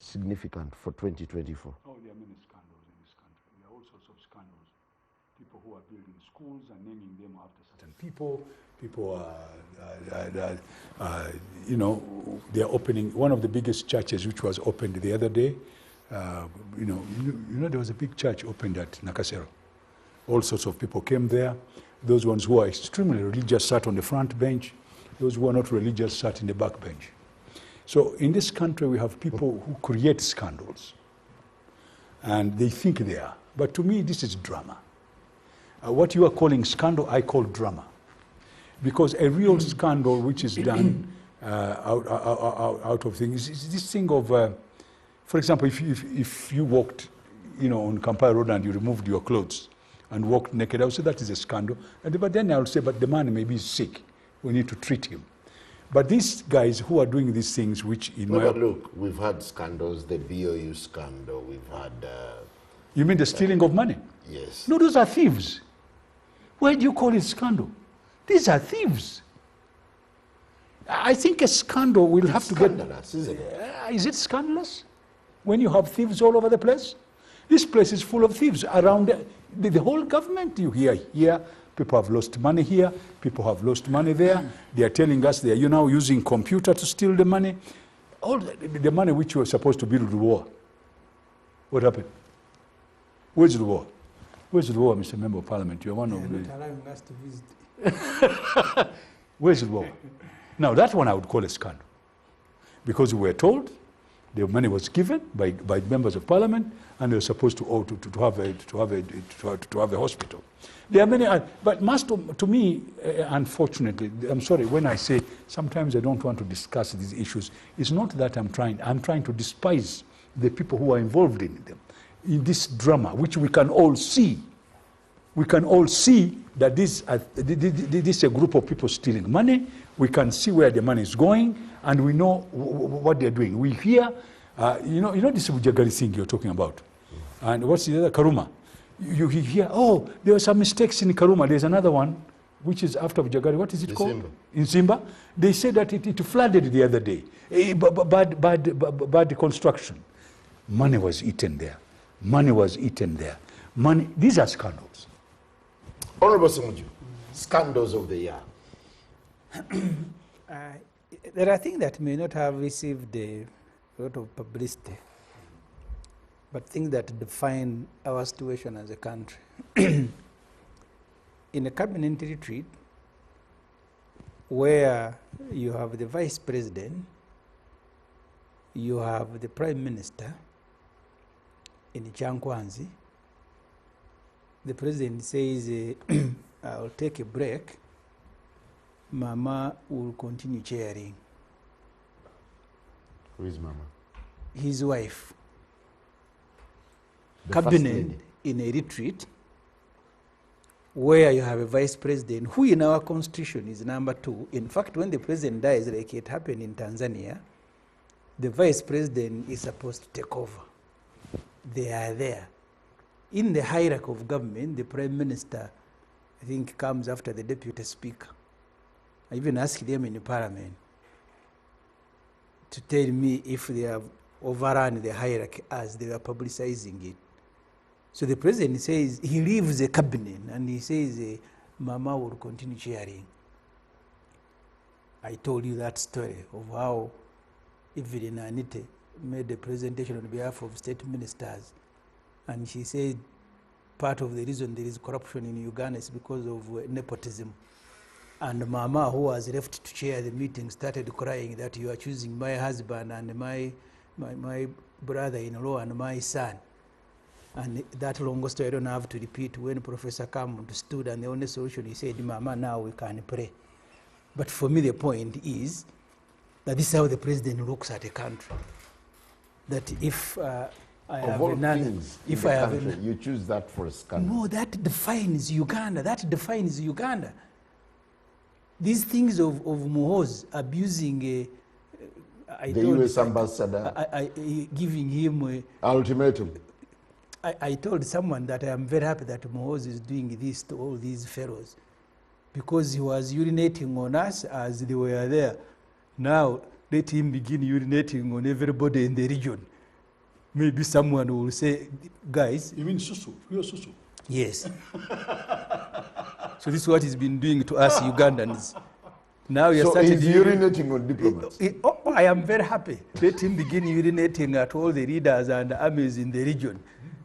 significant for 2024? Oh, there are many scandals in this country. There are all sorts of scandals. People who are building schools and naming them after certain people. People are, you know, they are opening one of the biggest churches, which was opened the other day. You know, there was a big church opened at Nakasero. All sorts of people came there. Those ones who are extremely religious sat on the front bench. Those who are not religious sat in the back bench. So in this country, we have people who create scandals. And they think they are. But to me, this is drama. What you are calling scandal, I call drama. Because a real scandal which is done out of things is this thing of, for example, if you walked, you know, on Kampala Road and you removed your clothes and walked naked, I would say that is a scandal. But then I would say, but the man maybe is sick. We need to treat him. But these guys who are doing these things, which in my... But look, we've had scandals, the BOU scandal, we've had... You mean the stealing of money? Yes. No, those are thieves. Why do you call it scandal? These are thieves. I think a scandal will have to get... Scandalous, isn't it? Is it scandalous? When you have thieves all over the place? This place is full of thieves around the whole government. You hear here, people have lost money here, people have lost money there. They are telling us they are now using computer to steal the money. All the money which was supposed to build the war. What happened? Where's the war? Where's the war, Mr. Member of Parliament? You are one of the... not allowing us to visit. Where's the war? Now that one I would call a scandal. Because we were told the money was given by members of Parliament and they were supposed to have a hospital. There are many, but to me, unfortunately, I'm sorry, when I say sometimes I don't want to discuss these issues, it's not that I'm trying to despise the people who are involved in them, in this drama, which we can all see. We can all see that this is a group of people stealing money. We can see where the money is going, and we know what they're doing. We hear, you know this Bujagali thing you're talking about, and what's the other, Karuma? You hear, oh, there were some mistakes in Karuma. There's another one, which is after Bujagali. What is it called? In Simba. They said that it flooded the other day. Bad construction. Money was eaten there. Money was eaten there. Money. These are scandals. Honorable Ssemuju, scandals of the year. There are things that may not have received a lot of publicity, but things that define our situation as a country. In a cabinet retreat, where you have the vice president, you have the prime minister in Chankwanzi, the president says, I'll take a break, Mama will continue chairing. Who is Mama? His wife. The Cabinet in a retreat where you have a vice president who in our constitution is number 2. In fact, when the president dies, like it happened in Tanzania, the vice president is supposed to take over. They are there. In the hierarchy of government, the prime minister, I think, comes after the deputy speaker. I even asked them in the parliament to tell me if they have overrun the hierarchy as they were publicizing it. So the president says, he leaves the cabinet and he says, Mama will continue chairing. I told you that story of how Evelyn Anite made a presentation on behalf of state ministers. And she said part of the reason there is corruption in Uganda is because of nepotism. And Mama, who was left to chair the meeting, started crying that you are choosing my husband and my brother-in-law and my son. And that long story I don't have to repeat. When Professor Kamuntu stood and the only solution, he said, Mama, now we can pray. But for me, the point is that this is how the president looks at a country. That if I have another, if I have country, you choose that for a scandal. No, that defines Uganda. That defines Uganda. These things of Muhoozi abusing the US ambassador, giving him ultimatum. I told someone that I am very happy that Muhoozi is doing this to all these fellows, because he was urinating on us as they were there. Now let him begin urinating on everybody in the region. maybe someone will say, guys. You mean Susu? You're Susu? Yes. So this is what he's been doing to us Ugandans. Now he has So started he's urinating on diplomats. I am very happy. Let him begin urinating at all the leaders and armies in the region.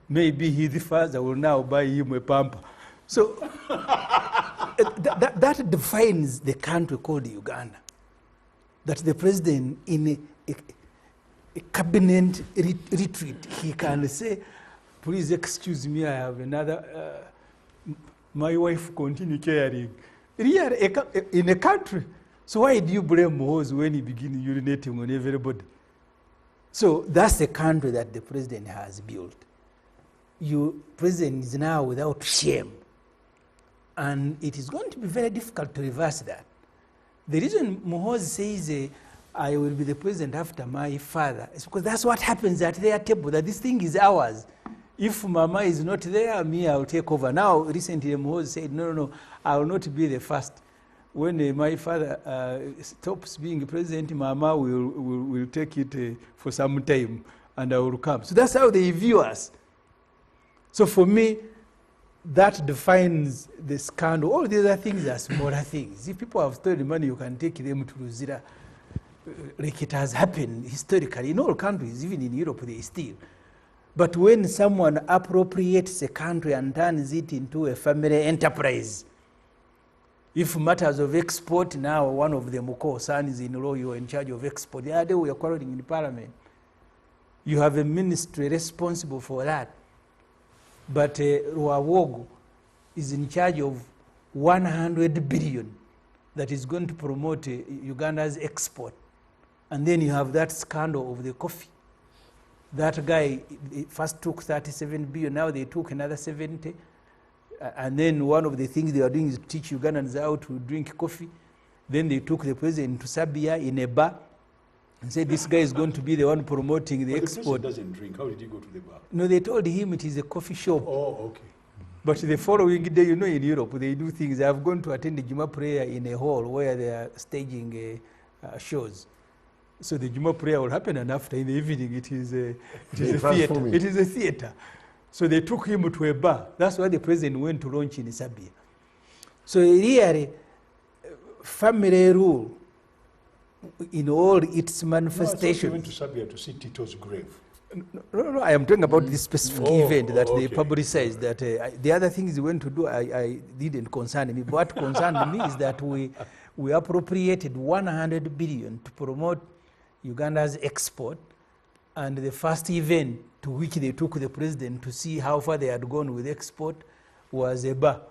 Maybe his father will now buy him a pamper. So that defines the country called Uganda. That the president in a cabinet retreat, he can say, please excuse me, I have another, my wife continue caring. Really, in a country. So why do you blame Muhoozi when he begins urinating on everybody? So that's the country that the president has built. President is now without shame. And it is going to be very difficult to reverse that. The reason Muhoozi says, I will be the president after my father, is because that's what happens at their table, that this thing is ours. If Mama is not there, me, I will take over. Now, recently, Muhoozi said, no, I will not be the first. When my father stops being president, Mama will take it for some time, and I will come. So that's how they view us. So for me, that defines the scandal. All the other things are smaller things. If people have stolen money, you can take them to Luzira. Like it has happened historically. In all countries, even in Europe, they steal. But when someone appropriates a country and turns it into a family enterprise, if matters of export, now one of the Muko sons in law, you are in charge of export. The other day we are quarreling in parliament. You have a ministry responsible for that. But Ruawogo is in charge of 100 billion that is going to promote Uganda's export. And then you have that scandal of the coffee. That guy first took 37 billion, now they took another 70. And then one of the things they are doing is to teach Ugandans how to drink coffee. Then they took the president to Serbia in a bar and said this guy is going to be the one promoting the export. The president doesn't drink. How did he go to the bar? No, they told him it is a coffee shop. Oh, okay. But the following day, you know, in Europe, they do things. I've gone to attend the Juma prayer in a hall where they are staging shows. So the Juma prayer will happen, and after in the evening, it is a theater. It is a theater. So they took him to a bar. That's why the president went to launch in Serbia. So really, family rule in all its manifestations. No, I went to Serbia to see Tito's grave. No, I am talking about this specific event that they publicized. That the other things they went to do, I didn't concern me. But what concerned me is that we appropriated 100 billion to promote Uganda's export, and the first event to which they took the president to see how far they had gone with export was a bar.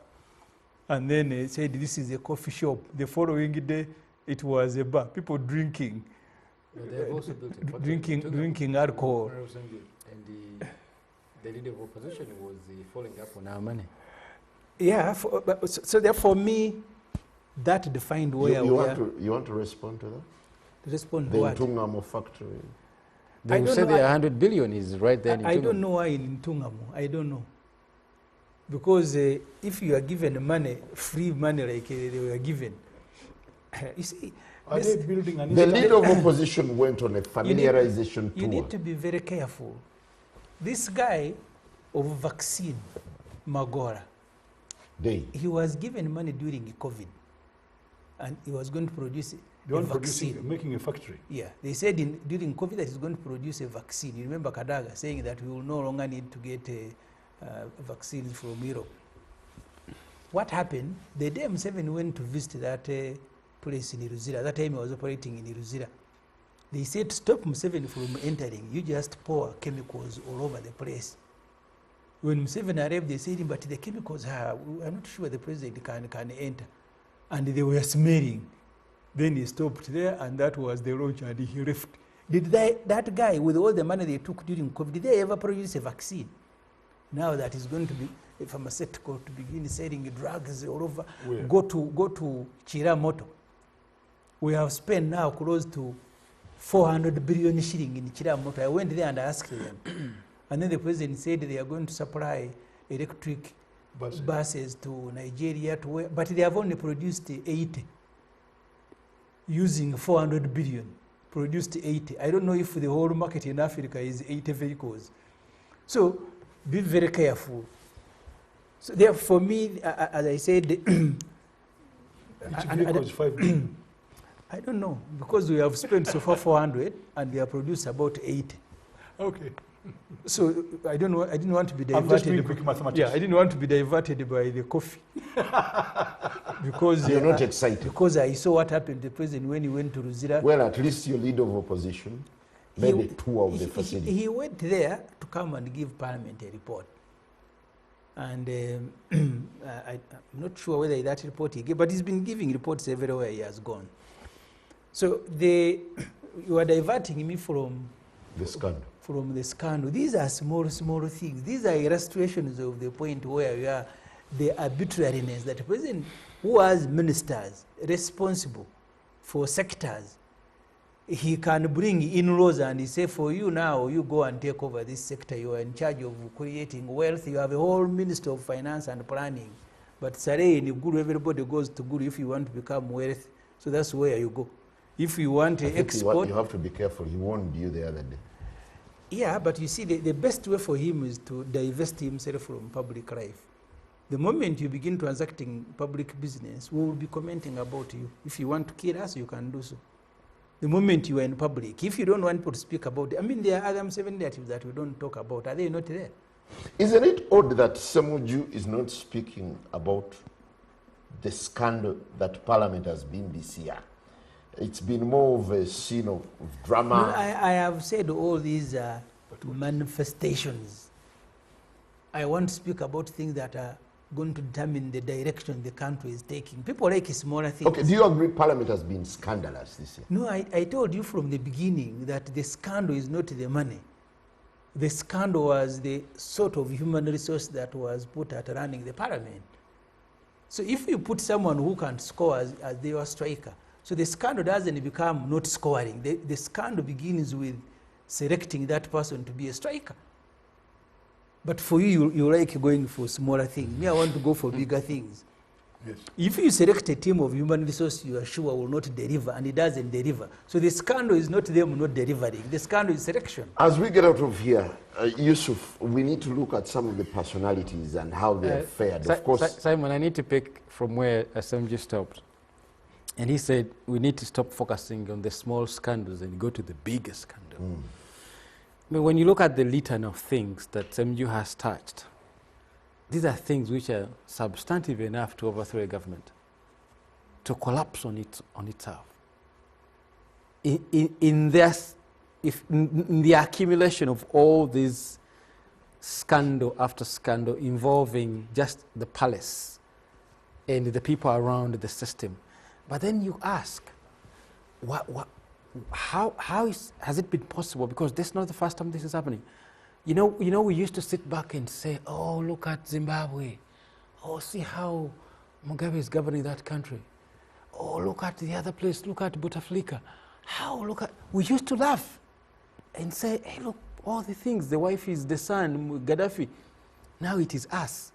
And then they said, this is a coffee shop. The following day, it was a bar. People drinking. They have also built a drinking alcohol. And the leader of opposition was following up on our money. Yeah, so therefore, for me, that defined where we are. You want to respond to that? Respond to the what? Ntungamo factory. They will say the 100 billion is right there in Ntungamo. I don't know why in Ntungamo. I don't know. Because if you are given money, free money like they were given, you see, Are they building an the leader of opposition went on a familiarization tour. You need to be very careful. This guy of vaccine, Magora, he was given money during COVID, and he was going to produce a vaccine. Making a factory. Yeah, they said during COVID that he's going to produce a vaccine. You remember Kadaga saying that we will no longer need to get vaccines from Europe. What happened? The day M7 went to visit that place in Iruzira. That time he was operating in Iruzira. They said, stop Museveni from entering. You just pour chemicals all over the place. When Museveni arrived, they said, but the chemicals I'm not sure the president can enter. And they were smelling. Then he stopped there, and that was the launch, and he left. Did that guy, with all the money they took during COVID, did they ever produce a vaccine? Now that is going to be a pharmaceutical to begin selling drugs all over. Where? Go to Chiramoto. We have spent now close to 400 billion shilling in Chiramoto. I went there and asked them. And then the president said they are going to supply electric buses to Nigeria, but they have only produced 80 using 400 billion. produced 80. I don't know if the whole market in Africa is 80 vehicles. So be very careful. So there, for me, as I said, Each vehicle is 5 million. I don't know, because we have spent so far 400 and they have produced about 80. Okay. So I didn't want to be diverted. I'm just doing quick mathematics. Yeah, I didn't want to be diverted by the coffee. Because You're not excited. Because I saw what happened to the president when he went to Ruzira. Well, at least your leader of opposition made a tour of the facility. He went there to come and give Parliament a report. And I'm not sure whether that report he gave, but he's been giving reports everywhere he has gone. So you are diverting me from The scandal. From the scandal. These are small things. These are illustrations of the point where we are, the arbitrariness that the president, who has ministers responsible for sectors, he can bring in laws and he say, for you now, you go and take over this sector. You are in charge of creating wealth. You have a whole Minister of Finance and Planning. But Saray in Guru, everybody goes to Guru if you want to become wealthy. So that's where you go. If you want to export... You have to be careful. He warned you the other day. Yeah, but you see, the best way for him is to divest himself from public life. The moment you begin transacting public business, we will be commenting about you. If you want to kill us, you can do so. The moment you are in public, if you don't want people to speak about it, I mean, there are other 7 narratives that we don't talk about. Are they not there? Isn't it odd that Ssemuju is not speaking about the scandal that Parliament has been this year? It's been more of a scene of drama. No, I have said all these manifestations. I want to speak about things that are going to determine the direction the country is taking. People like smaller things. Okay, do you agree Parliament has been scandalous this year? No, I told you from the beginning that the scandal is not the money. The scandal was the sort of human resource that was put at running the Parliament. So if you put someone who can score as their striker, so the scandal doesn't become not scoring. The scandal begins with selecting that person to be a striker. But for you like going for smaller things. Me, I want to go for bigger things. Yes. If you select a team of human resources you are sure will not deliver, and it doesn't deliver. So the scandal is not them not delivering. The scandal is selection. As we get out of here, Yusuf, we need to look at some of the personalities and how they have fared. Of course, Simon, I need to pick from where Ssemuju stopped. And he said, we need to stop focusing on the small scandals and go to the bigger scandal. I mean, when you look at the litany of things that Ssemuju has touched, these are things which are substantive enough to overthrow a government, to collapse on itself. In the accumulation of all these scandal after scandal involving just the palace and the people around the system. But then you ask, how has it been possible? Because this is not the first time this is happening. You know, we used to sit back and say, oh, look at Zimbabwe. Oh, see how Mugabe is governing that country. Oh, look at the other place. Look at Bouteflika. We used to laugh and say, hey, look, all the things, the wife is the son, Gaddafi. Now it is us.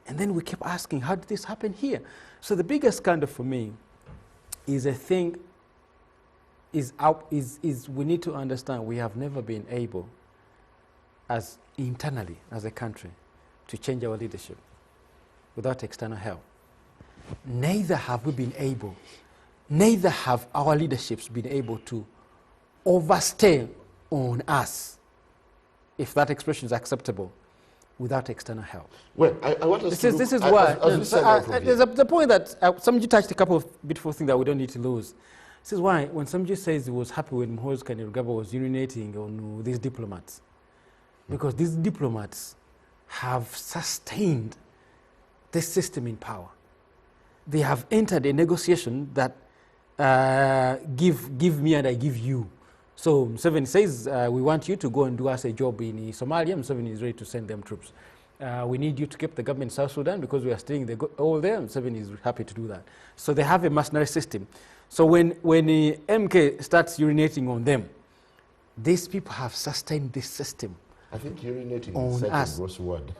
And then we keep asking, how did this happen here? So the biggest scandal for me is we need to understand we have never been able, as internally as a country, to change our leadership without external help. Neither have our leaderships been able to overstay on us, if that expression is acceptable, without external help. Well, I want us to this is why there's the point that Ssemuju touched a couple of beautiful things that we don't need to lose. This is why when Ssemuju says he was happy when Muhoozi Kainerugaba was urinating on these diplomats, because these diplomats have sustained this system in power. They have entered a negotiation that give me and I give you. So Museveni says, we want you to go and do us a job in Somalia. Museveni is ready to send them troops. We need you to keep the government in South Sudan because we are staying all there. Museveni is happy to do that. So they have a mercenary system. So when MK starts urinating on them, these people have sustained this system. I think urinating is such a gross word.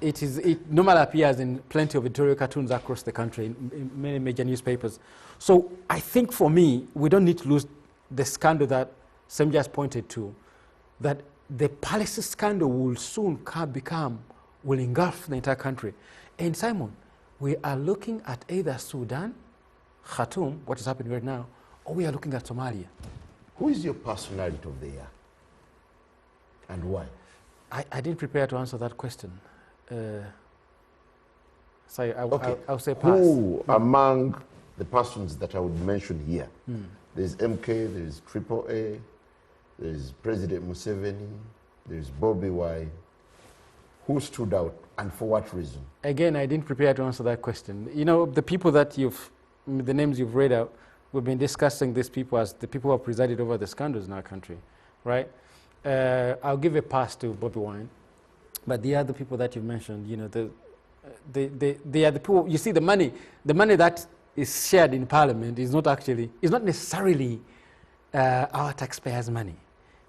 It normally appears in plenty of editorial cartoons across the country, in many major newspapers. So I think for me, we don't need to lose the scandal that Ssemuju just pointed to, that the policy scandal will soon will engulf the entire country. And Simon, we are looking at either Sudan, Khartoum, what is happening right now, or we are looking at Somalia. Who is your personality of the year? And why? I didn't prepare to answer that question. Okay. I'll say pass. Who among the persons that I would mention here, there's MK, there's AAA, there's President Museveni, there's Bobby Wine, who stood out and for what reason? Again, I didn't prepare to answer that question. You know, the people that the names you've read out, we've been discussing these people as the people who have presided over the scandals in our country, right? I'll give a pass to Bobby Wine, but the other people that you've mentioned, you know, they are the people. You see, the money that is shared in Parliament is not necessarily our taxpayers' money,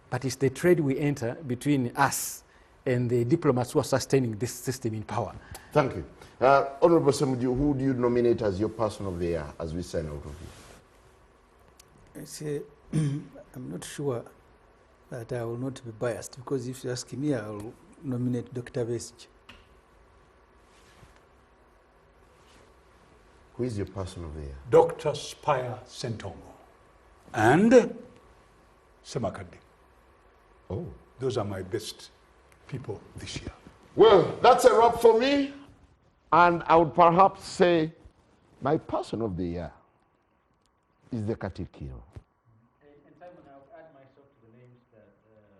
but it's the trade we enter between us and the diplomats who are sustaining this system in power. Thank you. Honorable Ssemuju, who do you nominate as your person of the year as we sign out of here? I say, I'm not sure that I will not be biased, because if you ask me, I will nominate Dr. Besigye. Who is your person of the year? Dr. Spire Sentongo and Semakande. Oh. Those are my best people this year. Well, that's a wrap for me. And I would perhaps say my person of the year is the Katikiro.